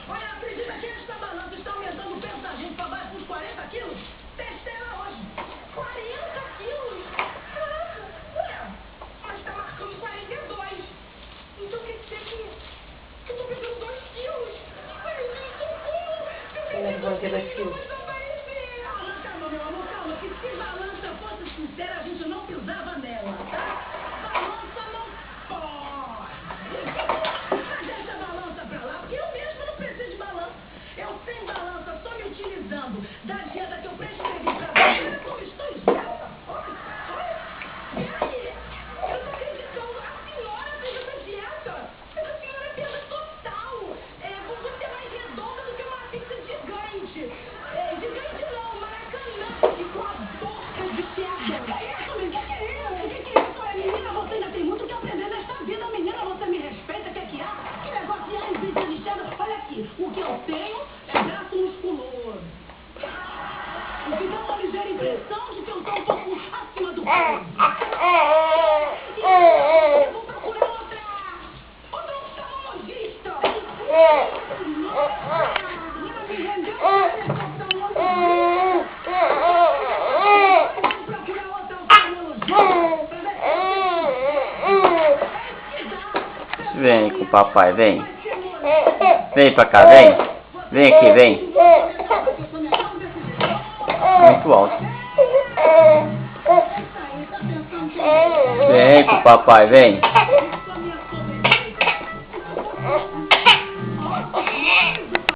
Olha, acredita que esta balança está aumentando o peso da gente para baixo dos 40 quilos? Testei ela hoje. 40 quilos? Caraca! Ué, mas está marcando 42. Então quer dizer que eu estou perdendo 2 quilos? Ai, meu Deus, socorro! Como é que vai ter 2 quilos? Calma, meu amor, calma. Que se balança fosse sincera, a gente não pisava nela, tá? Balança não pode. Mas deixa a balança pra lá, porque eu mesma não preciso de balança. Eu sem balança, só me utilizando da dieta que eu prescrevi pra você. Olha como estou esbelta. Olha. E aí? Eu não acreditando. A senhora fez essa dieta. Mas a senhora é perda total. Você é mais redonda do que uma pizza gigante. Gigante não, Maracanã. E com a boca de piada. É isso, menina? O que é isso? O que é isso? Menina, você ainda tem muito que aprender nesta vida. Menina, você me respeita. O que é? Que negócio é esse de lixada? Olha aqui, o que eu tenho é braço musculoso. O que dá uma ligeira impressão de que eu estou um pouco acima do peso. Eu vou procurar outra oftalmologista. Menina, me rendeu procurar outra oftalmologista. Vem com o papai, vem. Vem pra cá, vem. Vem aqui, vem. Muito alto. Vem com o papai, vem.